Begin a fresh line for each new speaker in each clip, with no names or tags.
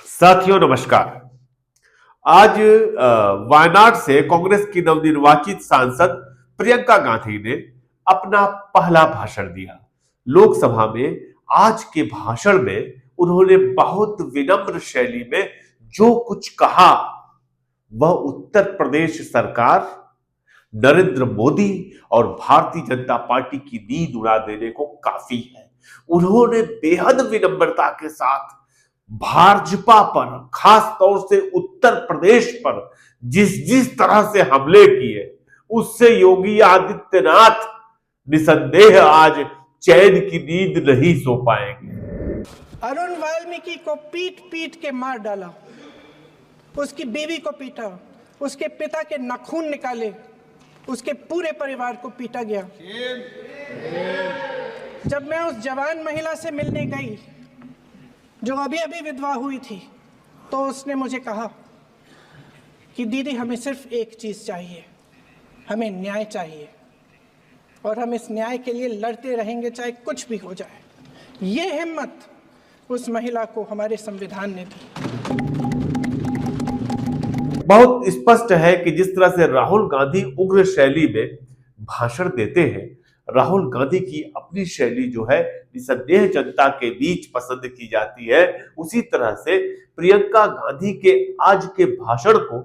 साथियों नमस्कार। आज वायनाड से कांग्रेस की नवनिर्वाचित सांसद प्रियंका गांधी ने अपना पहला भाषण दिया। लोकसभा में आज के भाषण में उन्होंने बहुत विनम्र शैली में जो कुछ कहा वह उत्तर प्रदेश सरकार, नरेंद्र मोदी और भारतीय जनता पार्टी की नींद उड़ा देने को काफी है। उन्होंने बेहद विनम्रता के साथ भाजपा पर, खास तौर से उत्तर प्रदेश पर जिस तरह से हमले किए, उससे योगी आदित्यनाथ निसंदेह आज चैन की नींद नहीं सो पाएंगे।
अरुण वाल्मीकि को पीट पीट के मार डाला, उसकी बीवी को पीटा, उसके पिता के नाखून निकाले, उसके पूरे परिवार को पीटा गया। जब मैं उस जवान महिला से मिलने गई जो अभी अभी विधवा हुई थी, तो उसने मुझे कहा कि दीदी हमें सिर्फ एक चीज़ चाहिए, हमें न्याय चाहिए और हम इस न्याय के लिए लड़ते रहेंगे चाहे कुछ भी हो जाए। ये हिम्मत उस महिला को हमारे संविधान ने दी।
बहुत स्पष्ट है कि जिस तरह से राहुल गांधी उग्र शैली में भाषण देते हैं, राहुल गांधी की अपनी शैली जो है निसंदेह जनता के बीच पसंद की जाती है, उसी तरह से प्रियंका गांधी के आज के भाषण को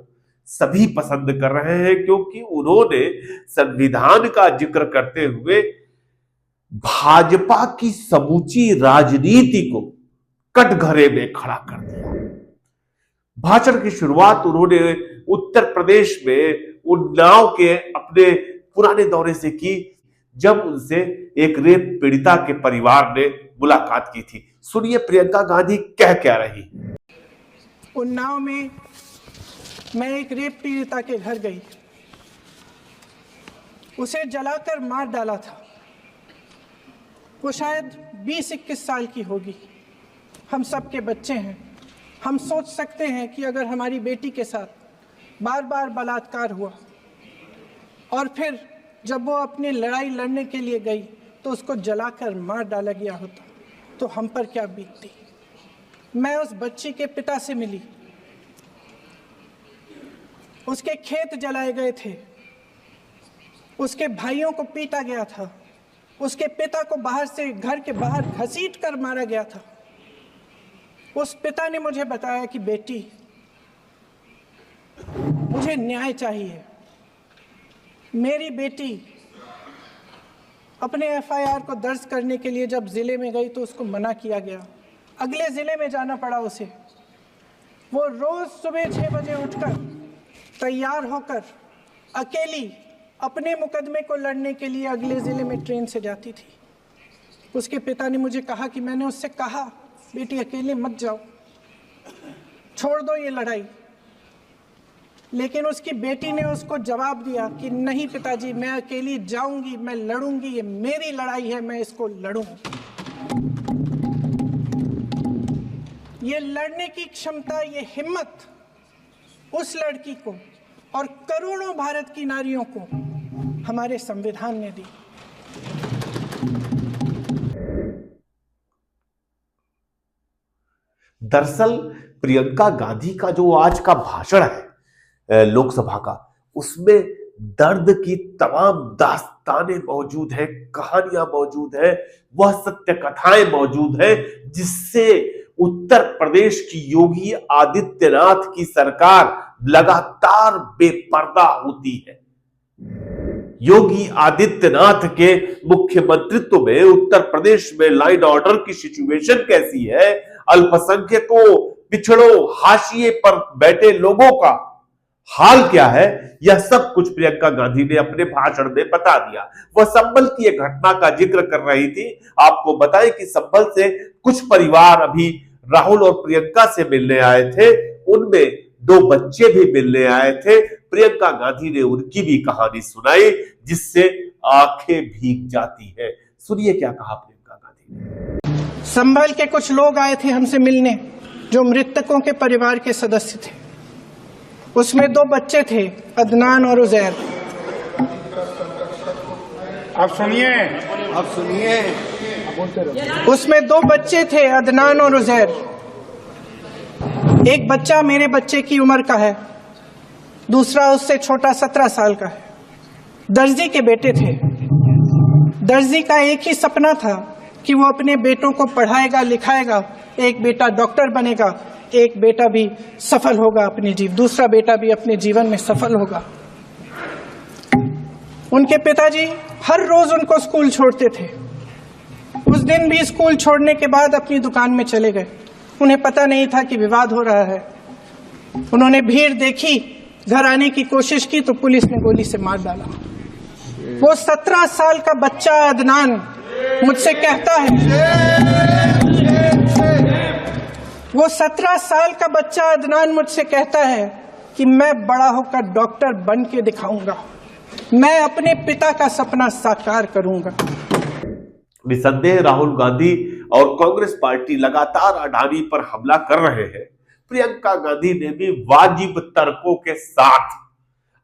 सभी पसंद कर रहे हैं, क्योंकि उन्होंने संविधान का जिक्र करते हुए भाजपा की समूची राजनीति को कटघरे में खड़ा कर दिया। भाषण की शुरुआत उन्होंने उत्तर प्रदेश में उन्नाव के अपने पुराने दौरे से की, जब उनसे एक रेप पीड़िता के परिवार ने मुलाकात की थी। सुनिए प्रियंका गांधी कह क्या रही।
उन्नाव में मैं एक रेप पीड़िता के घर गई, उसे जलाकर मार डाला था। वो शायद 20-21 साल की होगी। हम सबके बच्चे हैं। हम सोच सकते हैं कि अगर हमारी बेटी के साथ बार बार बलात्कार हुआ और फिर जब वो अपनी लड़ाई लड़ने के लिए गई तो उसको जलाकर मार डाला गया होता तो हम पर क्या बीतती। मैं उस बच्ची के पिता से मिली। उसके खेत जलाए गए थे, उसके भाइयों को पीटा गया था, उसके पिता को बाहर से घर के बाहर घसीट कर मारा गया था। उस पिता ने मुझे बताया कि बेटी, मुझे न्याय चाहिए। मेरी बेटी अपने एफआईआर को दर्ज करने के लिए जब जिले में गई तो उसको मना किया गया। अगले जिले में जाना पड़ा उसे। वो रोज सुबह 6 बजे उठकर तैयार होकर अकेली अपने मुकदमे को लड़ने के लिए अगले जिले में ट्रेन से जाती थी। उसके पिता ने मुझे कहा कि मैंने उससे कहा, बेटी अकेले मत जाओ, छोड़ दो ये लड़ाई। लेकिन उसकी बेटी ने उसको जवाब दिया कि नहीं पिताजी, मैं अकेली जाऊंगी, मैं लड़ूंगी, ये मेरी लड़ाई है, मैं इसको लड़ूंगी। ये लड़ने की क्षमता, ये हिम्मत उस लड़की को और करोड़ों भारत की नारियों को हमारे संविधान ने दी।
दरअसल प्रियंका गांधी का जो आज का भाषण है लोकसभा का, उसमें दर्द की तमाम दास्तानें मौजूद है, कहानियां मौजूद है, वह सत्य कथाएं मौजूद है, जिससे उत्तर प्रदेश की योगी आदित्यनाथ की सरकार लगातार बेपर्दा होती है। योगी आदित्यनाथ के मुख्यमंत्रित्व में उत्तर प्रदेश में लाइन ऑर्डर की सिचुएशन कैसी है, अल्पसंख्यकों, पिछड़ों, हाशिए पर बैठे लोगों का हाल क्या है, यह सब कुछ प्रियंका गांधी ने अपने भाषण में बता दिया। वह संभल की एक घटना का जिक्र कर रही थी। आपको बताएं कि संभल से कुछ परिवार अभी राहुल और प्रियंका से मिलने आए थे, उनमें 2 बच्चे भी मिलने आए थे। प्रियंका गांधी ने उनकी भी कहानी सुनाई, जिससे आंखें भीग जाती है। सुनिए क्या कहा प्रियंका गांधी ने।
संभल के कुछ लोग आए थे हमसे मिलने, जो मृतकों के परिवार के सदस्य थे। उसमें 2 बच्चे थे, अदनान और उजैर।
आप सुनिए।
उसमें 2 बच्चे थे, अदनान और उजैर। एक बच्चा मेरे बच्चे की उम्र का है, दूसरा उससे छोटा 17 साल का है। दर्जी के बेटे थे। दर्जी का एक ही सपना था कि वो अपने बेटों को पढ़ाएगा लिखाएगा, एक बेटा डॉक्टर बनेगा, एक बेटा भी सफल होगा दूसरा बेटा भी अपने जीवन में सफल होगा। उनके पिताजी हर रोज उनको स्कूल छोड़ते थे। उस दिन भी स्कूल छोड़ने के बाद अपनी दुकान में चले गए। उन्हें पता नहीं था कि विवाद हो रहा है। उन्होंने भीड़ देखी, घर आने की कोशिश की तो पुलिस ने गोली से मार डाला। वो 17 साल का बच्चा अदनान मुझसे कहता है, वो 17 साल का बच्चा अदनान मुझसे कहता है कि मैं बड़ा होकर डॉक्टर बन के दिखाऊंगा, मैं अपने पिता का सपना साकार करूंगा।
निसंदेह राहुल गांधी और कांग्रेस पार्टी लगातार अडानी पर हमला कर रहे हैं। प्रियंका गांधी ने भी वाजिब तर्कों के साथ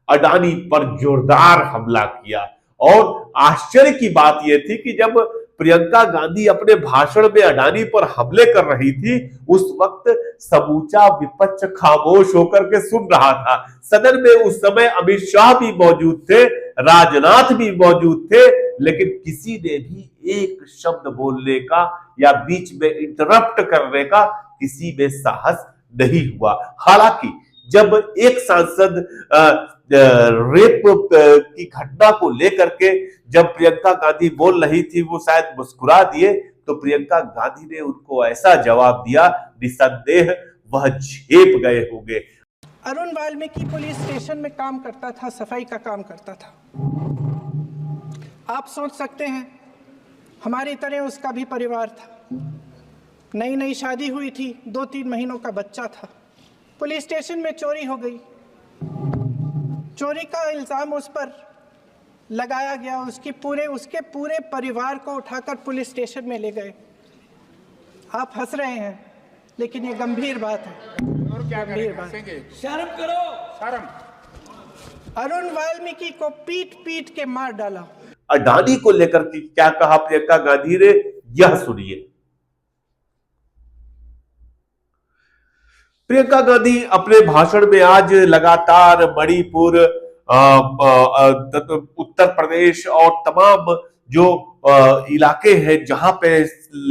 अडानी पर जोरदार हमला किया और आश्चर्य की बात यह थी कि जब प्रियंका गांधी अपने भाषण में अडानी पर हमले कर रही थी, उस वक्त समूचा विपक्ष खामोश होकर के सुन रहा था। सदन में उस समय अमित शाह भी मौजूद थे, राजनाथ भी मौजूद थे, लेकिन किसी ने भी एक शब्द बोलने का या बीच में इंटरप्ट करने का किसी में साहस नहीं हुआ। हालांकि जब एक सांसद रेप की घटना को लेकर के जब प्रियंका गांधी बोल रही थी, वो शायद मुस्कुरा दिए, तो प्रियंका गांधी ने उनको ऐसा जवाब दिया, निसंदेह वह झेप गए होंगे।
अरुण वाल्मीकि पुलिस स्टेशन में काम करता था, सफाई का काम करता था। आप सोच सकते हैं हमारी तरह उसका भी परिवार था। नई नई शादी हुई थी, 2-3 महीनों का बच्चा था। पुलिस स्टेशन में चोरी हो गई। चोरी का इल्जाम उस पर लगाया गया। उसके पूरे परिवार को उठाकर पुलिस स्टेशन में ले गए। आप हंस रहे हैं, लेकिन ये गंभीर बात है। गंभीर बात।
शर्म करो, शर्म।
अरुण वाल्मीकि को पीट पीट के मार डाला।
अडानी को लेकर के क्या कहा प्रियंका गांधी ने, यह सुनिए। प्रियंका गांधी अपने भाषण में आज लगातार मणिपुर, उत्तर प्रदेश और तमाम जो इलाके हैं जहां पे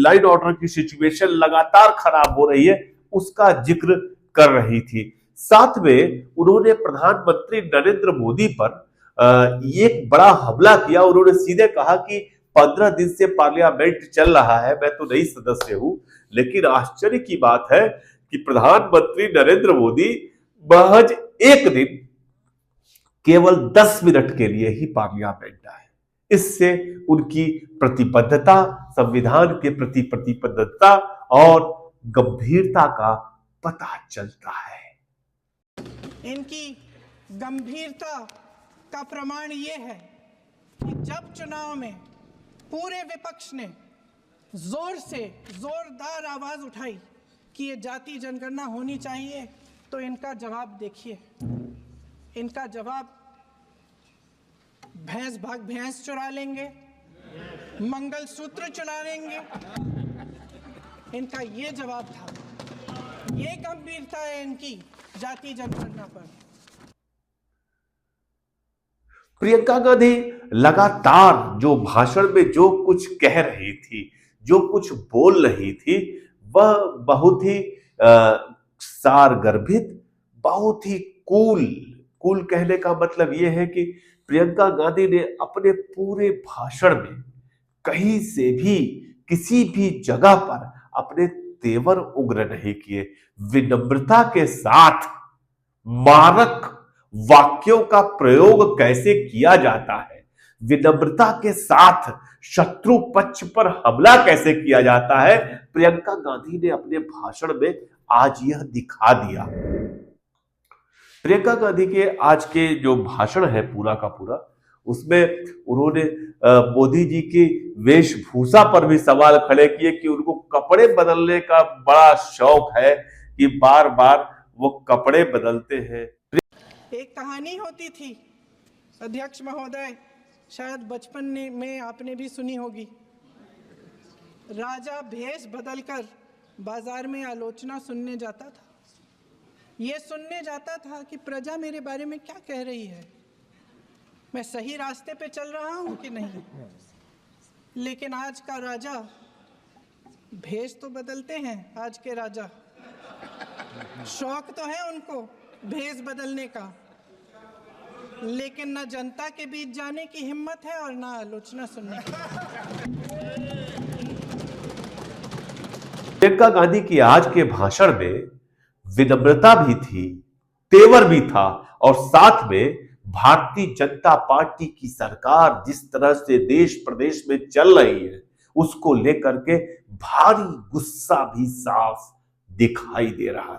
लाइन ऑर्डर की सिचुएशन लगातार खराब हो रही है, उसका जिक्र कर रही थी। साथ में उन्होंने प्रधानमंत्री नरेंद्र मोदी पर एक बड़ा हमला किया। उन्होंने सीधे कहा कि 15 दिन से पार्लियामेंट चल रहा है, मैं तो नई सदस्य हूं, लेकिन आश्चर्य की बात है कि प्रधानमंत्री नरेंद्र मोदी महज एक दिन केवल 10 मिनट के लिए ही पार्लियामेंट आए। इससे उनकी प्रतिबद्धता, संविधान के प्रति प्रतिबद्धता और गंभीरता का पता चलता है।
इनकी गंभीरता का प्रमाण यह है कि जब चुनाव में पूरे विपक्ष ने जोरदार आवाज उठाई कि ये जाति जनगणना होनी चाहिए, तो इनका जवाब देखिए। इनका जवाब भैंस चुरा लेंगे, मंगलसूत्र चुरा लेंगे, इनका ये जवाब था। ये गंभीरता है इनकी जाति जनगणना पर।
प्रियंका गांधी लगातार जो भाषण में जो कुछ कह रही थी, जो कुछ बोल रही थी, वह बहुत ही सारगर्भित, बहुत ही कूल कहने का मतलब यह है कि प्रियंका गांधी ने अपने पूरे भाषण में कहीं से भी किसी भी जगह पर अपने तेवर उग्र नहीं किए। विनम्रता के साथ मारक वाक्यों का प्रयोग कैसे किया जाता है, विनम्रता के साथ शत्रु पक्ष पर हमला कैसे किया जाता है, प्रियंका गांधी ने अपने भाषण में आज यह दिखा दिया। प्रियंका गांधी के आज के जो भाषण है पूरा का पूरा, उसमें उन्होंने मोदी जी की वेशभूषा पर भी सवाल खड़े किए कि उनको कपड़े बदलने का बड़ा शौक है कि बार बार वो कपड़े बदलते हैं।
एक कहानी होती थी अध्यक्ष महोदय, शायद बचपन में आपने भी सुनी होगी। राजा भेष बदलकर बाजार में आलोचना सुनने जाता था। ये सुनने जाता था कि प्रजा मेरे बारे में क्या कह रही है, मैं सही रास्ते पे चल रहा हूं कि नहीं। लेकिन आज का राजा, भेष तो बदलते हैं आज के राजा, शौक तो है उनको भेष बदलने का, लेकिन ना जनता के बीच जाने की हिम्मत है और ना आलोचना सुनने की।
प्रियंका गांधी की आज के भाषण में विनम्रता भी थी, तेवर भी था, और साथ में भारतीय जनता पार्टी की सरकार जिस तरह से देश प्रदेश में चल रही है उसको लेकर के भारी गुस्सा भी साफ दिखाई दे रहा है।